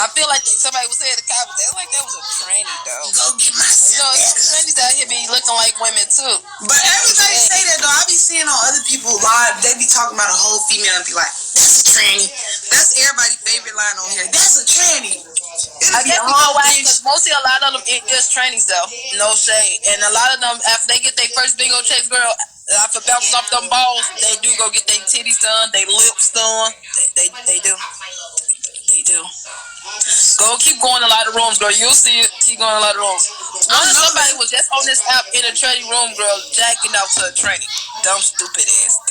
I feel like somebody was saying in the comments, they like that was a tranny though. Go get myself. Trannies out here be looking like women too. But everybody say that though. I be seeing on other people live, they be talking about a whole female and be like, that's a tranny. That's everybody's favorite line on here. That's a tranny. I guess you know why, because mostly a lot of them is trannies though. No shade. And a lot of them, after they get their first big old checks, girl, after bouncing off them balls, they do go get their titties done, their lips done. They do. They do. Go keep going in a lot of rooms, girl. You'll see it. Keep going in a lot of rooms. Somebody was just on this app in a tranny room, girl, jacking out to a tranny. Dumb stupid ass.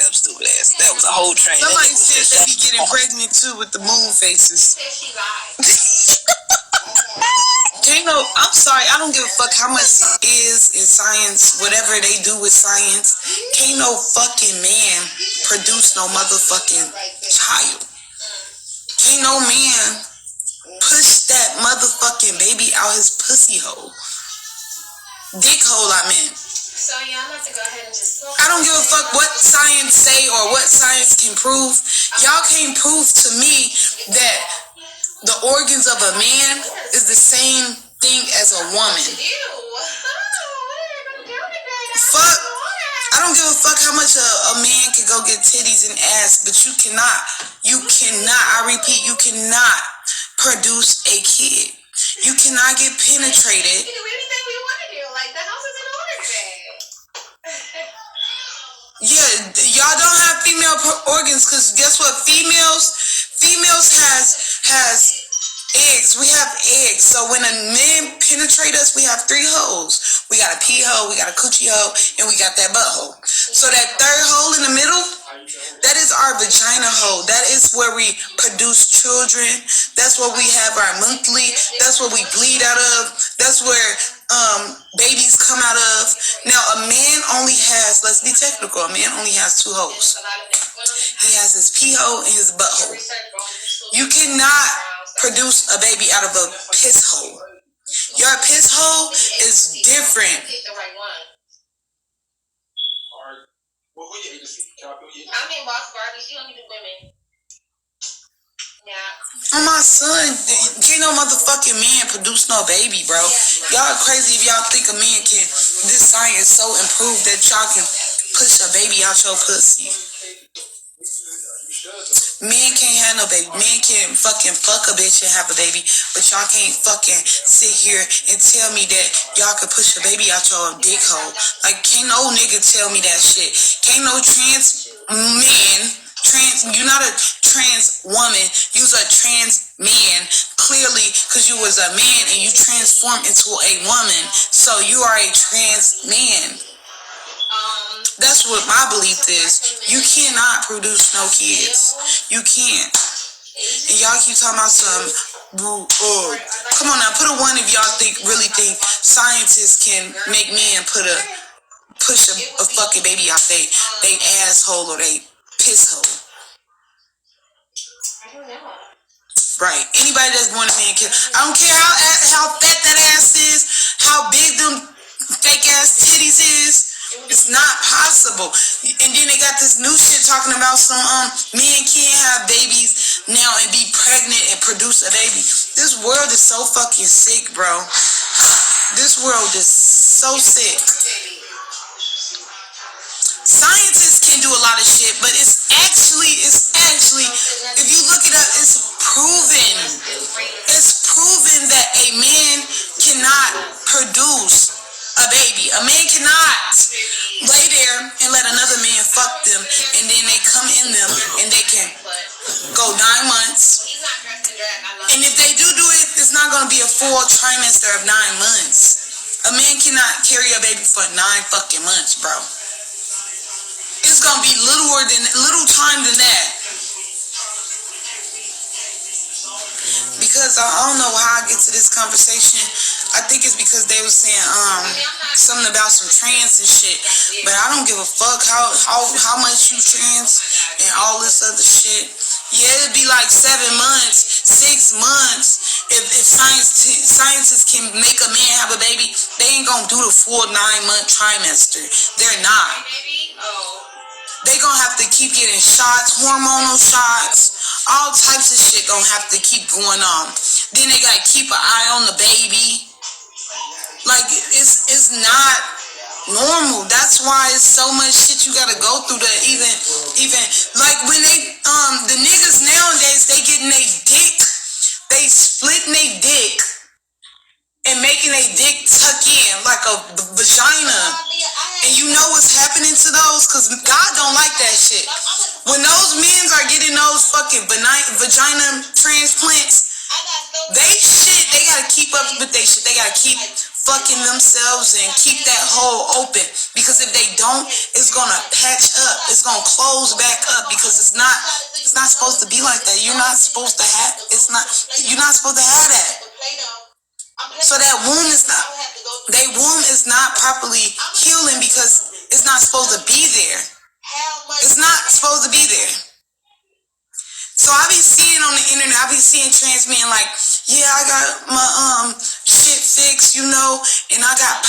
That was a whole tranny. Somebody said they be getting pregnant too with the moon faces. I'm sorry, I don't give a fuck how much is in science, whatever they do with science. Can't no fucking man produce no motherfucking child. Can't no man push that motherfucking baby out his pussy hole. Dick hole, I meant. So yeah, I'm about to go ahead and just... I don't give a fuck what science say or what science can prove. Y'all can't prove to me that the organs of a man is the same thing as a woman. Fuck. I don't give a fuck how much a man can go get titties and ass, but you cannot, I repeat, you cannot produce a kid. You cannot get penetrated. We can do anything we want to do. Like, the house is in order today. Yeah, y'all don't have female organs, because guess what? Females has eggs. We have eggs. So when a man penetrate us, we have 3 holes. We got a pee hole, we got a coochie hole, and we got that butthole. So that third hole in the middle, that is our vagina hole. That is where we produce children. That's where we have our monthly. That's where we bleed out of. That's where babies come out of. Now, a man only has, let's be technical, a man only has 2 holes. He has his pee hole and his butthole. You cannot produce a baby out of a piss hole. Your piss hole is different. I'm in Boss Barbie. She don't need the women. Yeah. Oh, my son, can't no motherfucking man produce no baby, bro. Y'all crazy if y'all think a man can. This science so improved that y'all can push a baby out your pussy. Men can't have no baby. Men can fucking fuck a bitch and have a baby, but y'all can't fucking sit here and tell me that y'all can push a baby out your dick hole. Like, can't no nigga tell me that shit. Can't no trans man, you're not a trans woman, you're a trans man, clearly, because you was a man and you transformed into a woman, so you are a trans man. That's what my belief is. You cannot produce no kids. You can't. And y'all keep talking about some, come on now, put a 1 if y'all really think scientists can make men push a fucking baby out they asshole or they piss hole. I don't know. Right. Anybody that's born a man can. I don't care how fat that ass is, how big them fake ass titties is. It's not possible. And then they got this new shit talking about some men can't have babies now and be pregnant and produce a baby. This world is so fucking sick, bro. This world is so sick. Scientists can do a lot of shit, but it's actually, if you look it up, it's proven. It's proven that a man cannot produce a baby. A man cannot lay there and let another man fuck them, and then they come in them, and they can go 9 months. And if they do it, it's not going to be a full trimester of 9 months. A man cannot carry a baby for 9 fucking months, bro. It's gonna be little time than that. Because I don't know how I get to this conversation. I think it's because they were saying something about some trans and shit. But I don't give a fuck how much you trans and all this other shit. Yeah, it'd be like 7 months, 6 months. If scientists can make a man have a baby, they ain't gonna do the full 9-month trimester. They're not. They gonna have to keep getting shots, hormonal shots, all types of shit gonna have to keep going on. Then they gotta keep an eye on the baby. Like, it's not normal. That's why it's so much shit you gotta go through to even like when they the niggas nowadays, they getting they dick, they splitting they dick and making they dick tuck in like a vagina. And you know what's happening to those? Cause God don't like that shit. When those men are getting those fucking vagina transplants, they gotta keep up with their shit. They gotta keep fucking themselves and keep that hole open, because if they don't, it's gonna patch up, it's gonna close back up, because it's not supposed to be like that. You're not supposed to have that. So that womb is not properly healing because it's not supposed to be there. It's not supposed to be there. So I be seeing on the internet, I be seeing trans men like, yeah, I got my shit fixed, you know, and I got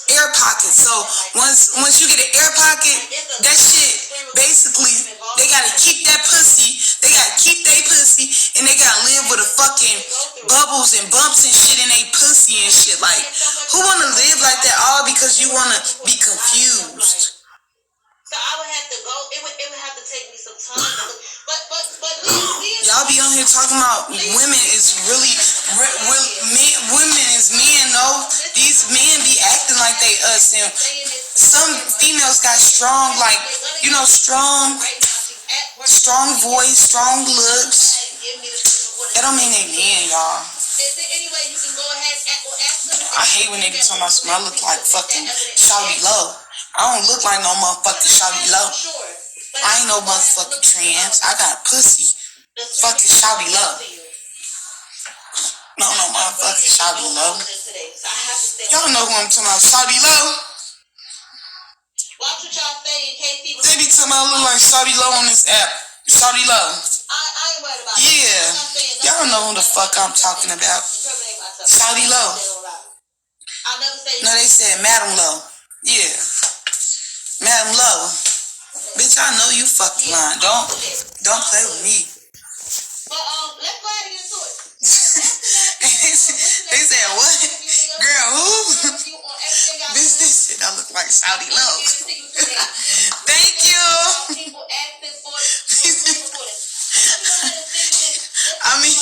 air pockets. So once you get an air pocket, that shit basically, they gotta keep that pussy, they gotta keep their pussy, and they gotta live with a fucking bubbles and bumps and shit in their pussy and shit. Like, who wanna live like that all because you wanna be confused? So I would have to go. It would have to take me some time. But y'all be on here talking about women is really women is men. No, these men be acting like they us, and some females got strong, like, you know, strong voice, strong looks. That don't mean they men, y'all. Is there any way you can go ahead and ask them? I hate when they be talking about I look like fucking Shawty Low. I don't look like no motherfucking Shawty Low. I ain't no motherfucking trans. I got pussy. Fucking Shawty Low. No motherfucking Shawty Low. Y'all know who I'm talking about, Shawty Low. Watch what y'all say in case people. They be talking about look like Shawty Low on this app. Shawty Low. I ain't worried about it. Yeah. Y'all know who the fuck I'm talking about. Shawty Low. I'll never say. No, they said Madam Low. Yeah. Madam Low. Bitch, I know you fucking lying. Don't play with me. But let's go ahead and get into it. They said what? Girl, who? Bitch, they said I look like Shawty Low.